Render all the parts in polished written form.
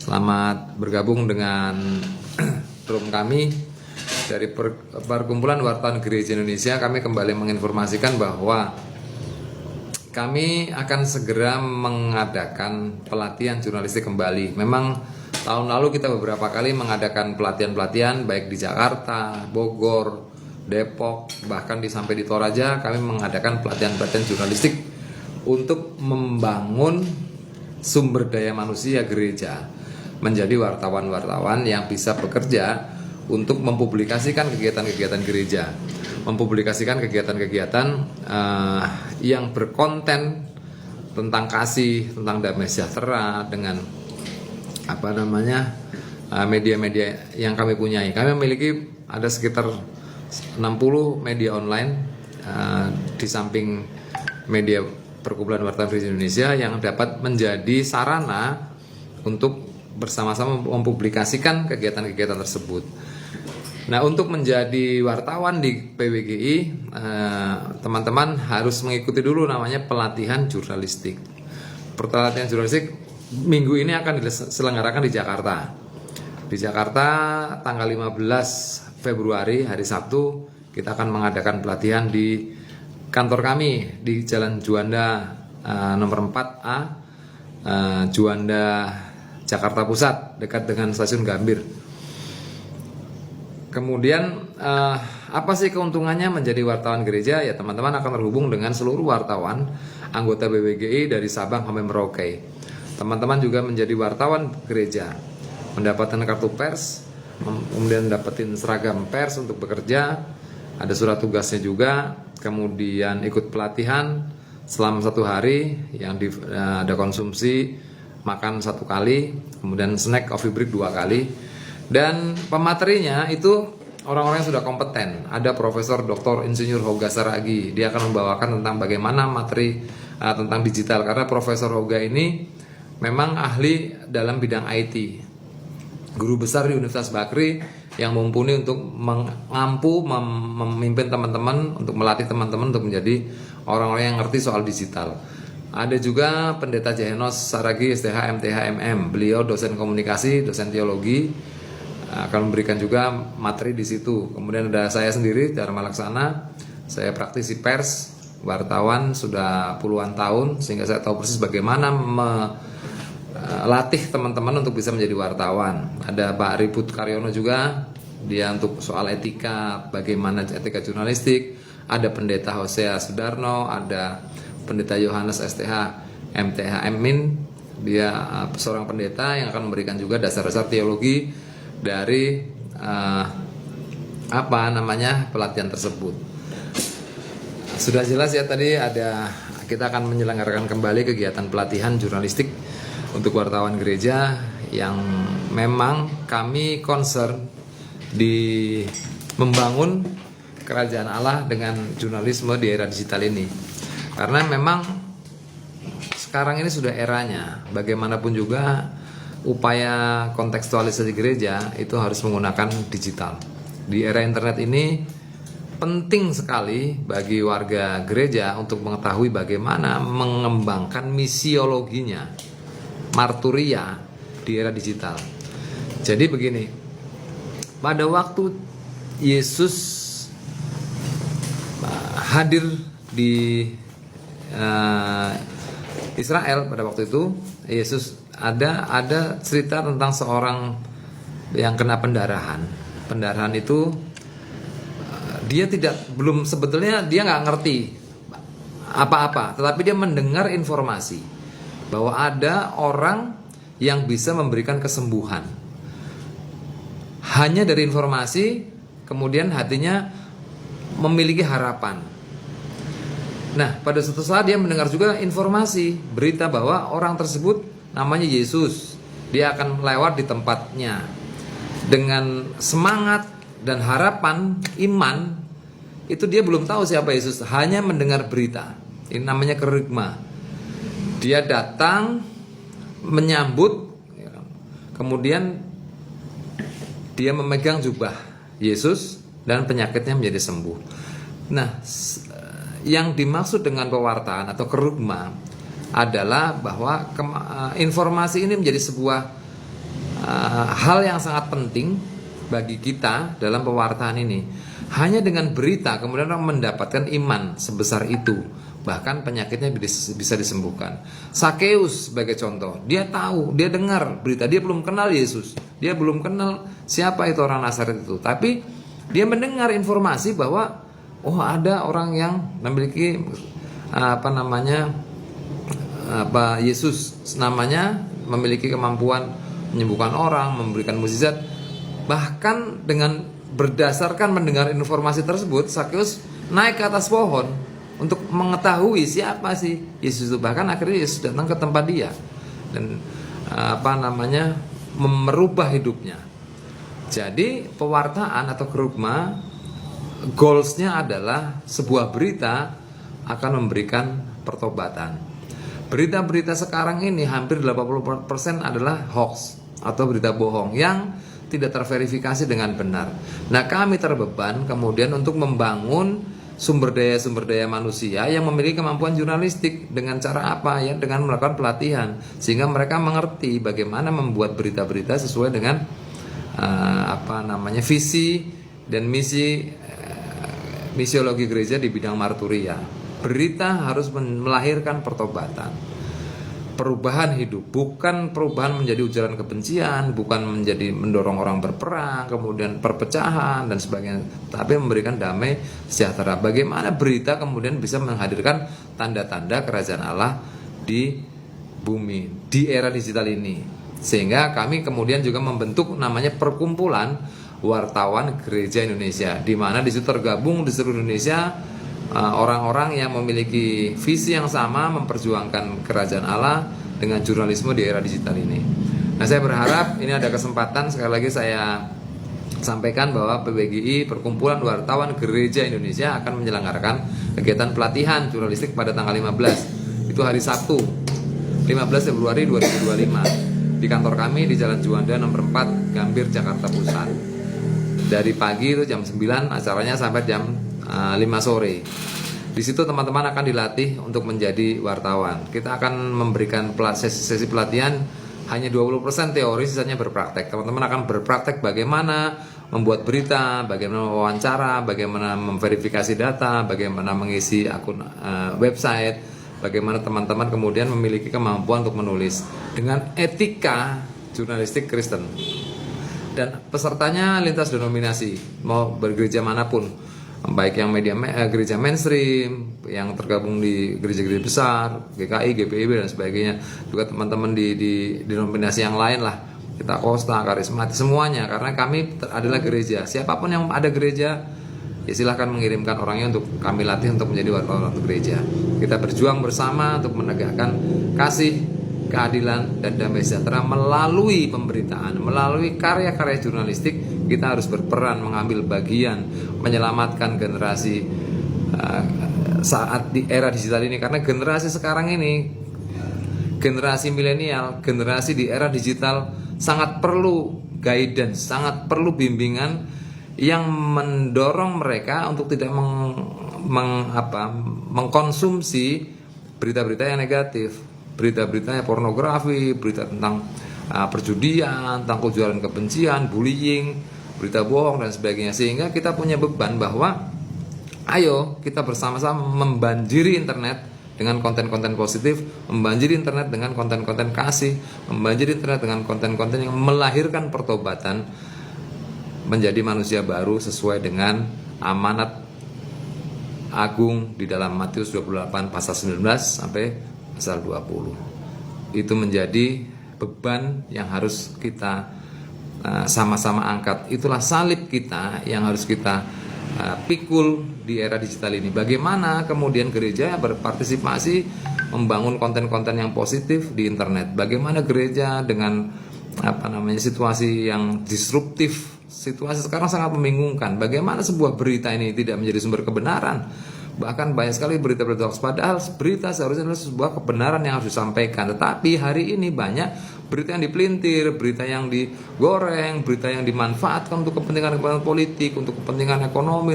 Selamat bergabung dengan room kami dari Perkumpulan Wartawan Gereja Indonesia. Kami kembali menginformasikan bahwa kami akan segera mengadakan pelatihan jurnalistik kembali. Memang tahun lalu kita beberapa kali mengadakan pelatihan-pelatihan baik di Jakarta, Bogor, Depok, bahkan sampai di Toraja kami mengadakan pelatihan-pelatihan jurnalistik untuk membangun sumber daya manusia gereja menjadi wartawan-wartawan yang bisa bekerja untuk mempublikasikan kegiatan-kegiatan gereja, mempublikasikan kegiatan-kegiatan yang berkonten tentang kasih, tentang damai sejahtera dengan media-media yang kami punyai. Kami memiliki ada sekitar 60 media online di samping media Perkumpulan Wartawan Gereja Indonesia yang dapat menjadi sarana untuk bersama-sama mempublikasikan kegiatan-kegiatan tersebut. Nah, untuk menjadi wartawan di PWGI, teman-teman harus mengikuti dulu namanya pelatihan jurnalistik. Pelatihan jurnalistik minggu ini akan diselenggarakan di Jakarta. Di Jakarta tanggal 15 Februari hari Sabtu kita akan mengadakan pelatihan di kantor kami di Jalan Juanda nomor 4A, Juanda Jakarta Pusat, dekat dengan stasiun Gambir. Kemudian apa sih keuntungannya menjadi wartawan gereja? Ya, teman-teman akan terhubung dengan seluruh wartawan anggota BWGI dari Sabang sampai Merauke. Teman-teman juga menjadi wartawan gereja, mendapatkan kartu pers, kemudian dapetin seragam pers untuk bekerja, ada surat tugasnya juga, kemudian ikut pelatihan selama 1 hari yang ada konsumsi makan 1 kali, kemudian snack coffee break 2 kali, dan pematerinya itu orang-orang yang sudah kompeten. Ada Profesor Dr. Insinyur Hoga Saragi, dia akan membawakan tentang bagaimana materi tentang digital, karena Profesor Hoga ini memang ahli dalam bidang IT, guru besar di Universitas Bakri yang mumpuni untuk memimpin teman-teman, untuk melatih teman-teman untuk menjadi orang-orang yang ngerti soal digital. Ada juga Pendeta Jahenos Saragi STH MTH MM. Beliau dosen komunikasi, dosen teologi, akan memberikan juga materi di situ. Kemudian ada saya sendiri, Dharma Laksana. Saya praktisi pers, wartawan sudah puluhan tahun, sehingga saya tahu persis bagaimana melatih teman-teman untuk bisa menjadi wartawan. Ada Pak Ribut Karyono juga, dia untuk soal etika, bagaimana etika jurnalistik. Ada Pendeta Hosea Sudarno, ada Pendeta Yohanes STH MTH Min, dia seorang pendeta yang akan memberikan juga dasar-dasar teologi dari pelatihan tersebut. Sudah jelas ya, tadi kita akan menyelenggarakan kembali kegiatan pelatihan jurnalistik untuk wartawan gereja yang memang kami concern di membangun kerajaan Allah dengan jurnalisme di era digital ini. Karena memang sekarang ini sudah eranya, bagaimanapun juga upaya kontekstualisasi gereja itu harus menggunakan digital. Di era internet ini penting sekali bagi warga gereja untuk mengetahui bagaimana mengembangkan misiologinya, marturia di era digital. Jadi begini, pada waktu Yesus hadir di Israel pada waktu itu, Yesus ada cerita tentang seorang yang kena pendarahan. Pendarahan itu sebetulnya dia nggak ngerti apa-apa, tetapi dia mendengar informasi bahwa ada orang yang bisa memberikan kesembuhan. Hanya dari informasi, kemudian hatinya memiliki harapan. Nah, pada suatu saat dia mendengar juga informasi, berita bahwa orang tersebut namanya Yesus. Dia akan lewat di tempatnya. Dengan semangat dan harapan, iman, itu dia belum tahu siapa Yesus, hanya mendengar berita. Ini namanya kerigma. Dia datang, menyambut, kemudian dia memegang jubah Yesus dan penyakitnya menjadi sembuh. Nah, yang dimaksud dengan pewartaan atau kerugma adalah bahwa informasi ini menjadi sebuah hal yang sangat penting bagi kita dalam pewartaan ini. Hanya dengan berita kemudian orang mendapatkan iman sebesar itu, bahkan penyakitnya bisa disembuhkan. Sakeus sebagai contoh, dia tahu, dia dengar berita, dia belum kenal Yesus, dia belum kenal siapa itu orang Nazaret itu, tapi dia mendengar informasi bahwa oh ada orang yang memiliki Yesus namanya, memiliki kemampuan menyembuhkan orang, memberikan mukjizat. Bahkan dengan berdasarkan mendengar informasi tersebut, Sakeus naik ke atas pohon untuk mengetahui siapa sih Yesus itu. Bahkan akhirnya Yesus datang ke tempat dia dan merubah hidupnya. Jadi pewartaan atau kerugma goalsnya adalah sebuah berita akan memberikan pertobatan. Berita-berita sekarang ini hampir 80% adalah hoax atau berita bohong yang tidak terverifikasi dengan benar. Nah, kami terbeban kemudian untuk membangun sumber daya manusia yang memiliki kemampuan jurnalistik. Dengan cara apa? Ya, dengan melakukan pelatihan sehingga mereka mengerti bagaimana membuat berita-berita sesuai dengan visi dan misiologi gereja di bidang marturia. Berita harus melahirkan pertobatan, perubahan hidup, bukan perubahan menjadi ujaran kebencian, bukan menjadi mendorong orang berperang, kemudian perpecahan dan sebagainya, tapi memberikan damai sejahtera. Bagaimana berita kemudian bisa menghadirkan tanda-tanda kerajaan Allah di bumi di era digital ini, sehingga kami kemudian juga membentuk namanya Perkumpulan Wartawan Gereja Indonesia, di mana di situ tergabung di seluruh Indonesia orang-orang yang memiliki visi yang sama memperjuangkan kerajaan Allah dengan jurnalisme di era digital ini. Nah, saya berharap ini ada kesempatan sekali lagi saya sampaikan bahwa PWGI Perkumpulan Wartawan Gereja Indonesia akan menyelenggarakan kegiatan pelatihan jurnalistik pada tanggal 15. Itu hari Sabtu, 15 Februari 2025 di kantor kami di Jalan Juanda nomor 4 Gambir, Jakarta Pusat. Dari pagi itu jam 9 acaranya sampai jam 5 sore. Di situ teman-teman akan dilatih untuk menjadi wartawan. Kita akan memberikan sesi pelatihan hanya 20% teori, sisanya berpraktek. Teman-teman akan berpraktek bagaimana membuat berita, bagaimana wawancara, bagaimana memverifikasi data, bagaimana mengisi akun website, bagaimana teman-teman kemudian memiliki kemampuan untuk menulis dengan etika jurnalistik Kristen. Dan pesertanya lintas denominasi, mau bergereja manapun, baik yang gereja mainstream, yang tergabung di gereja-gereja besar, GKI, GPIB dan sebagainya, juga teman-teman di denominasi yang lain lah, kita Kosta, Karismatik, semuanya, karena kami adalah gereja. Siapapun yang ada gereja, ya silahkan mengirimkan orangnya untuk kami latih untuk menjadi wartawan untuk gereja. Kita berjuang bersama untuk menegakkan kasih, keadilan dan damai sejahtera melalui pemberitaan, melalui karya-karya jurnalistik. Kita harus berperan mengambil bagian menyelamatkan generasi saat di era digital ini, karena generasi sekarang ini, generasi milenial, generasi di era digital sangat perlu guidance, sangat perlu bimbingan yang mendorong mereka untuk tidak mengkonsumsi berita-berita yang negatif, berita-berita pornografi, berita tentang perjudian, tentang ujaran kebencian, bullying, berita bohong dan sebagainya. Sehingga kita punya beban bahwa ayo kita bersama-sama membanjiri internet dengan konten-konten positif, membanjiri internet dengan konten-konten kasih, membanjiri internet dengan konten-konten yang melahirkan pertobatan menjadi manusia baru sesuai dengan amanat agung di dalam Matius 28 pasal 19 sampai pasal 20. Itu menjadi beban yang harus kita sama-sama angkat. Itulah salib kita yang harus kita pikul di era digital ini. Bagaimana kemudian gereja berpartisipasi membangun konten-konten yang positif di internet. Bagaimana gereja dengan situasi yang disruptif. Situasi sekarang sangat membingungkan. Bagaimana sebuah berita ini tidak menjadi sumber kebenaran. Bahkan banyak sekali berita-berita hoax, padahal berita seharusnya adalah sebuah kebenaran yang harus disampaikan. Tetapi hari ini banyak berita yang dipelintir, berita yang digoreng, berita yang dimanfaatkan untuk kepentingan politik, untuk kepentingan ekonomi,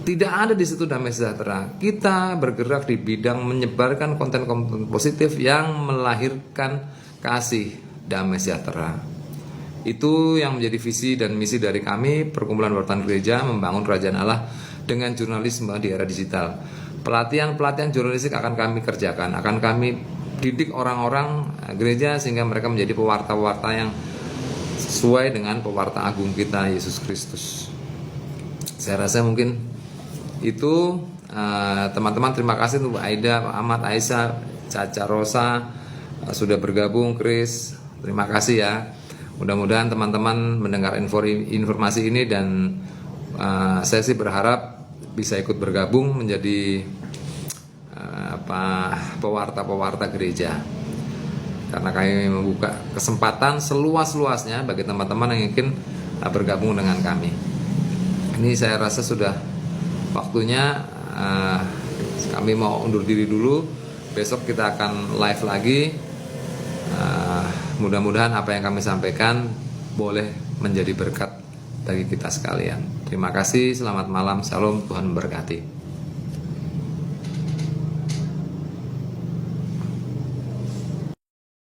tidak ada di situ damai sejahtera. Kita bergerak di bidang menyebarkan konten-konten positif yang melahirkan kasih, damai sejahtera. Itu yang menjadi visi dan misi dari kami, Perkumpulan Wartawan Gereja, membangun kerajaan Allah dengan jurnalisme di era digital. Pelatihan-pelatihan jurnalistik akan kami kerjakan, akan kami didik orang-orang gereja sehingga mereka menjadi pewarta-pewarta yang sesuai dengan pewarta agung kita, Yesus Kristus. Saya rasa mungkin itu, teman-teman. Terima kasih untuk Aida, Pak Ahmad, Aisyah, Caca Rosa sudah bergabung, Chris. Terima kasih ya. Mudah-mudahan teman-teman mendengar informasi ini dan saya sih berharap bisa ikut bergabung menjadi pewarta-pewarta gereja. Karena kami membuka kesempatan seluas-luasnya bagi teman-teman yang ingin bergabung dengan kami. Ini saya rasa sudah waktunya kami mau undur diri dulu. Besok kita akan live lagi. Mudah-mudahan apa yang kami sampaikan boleh menjadi berkat bagi kita sekalian. Terima kasih, selamat malam, salam, Tuhan memberkati.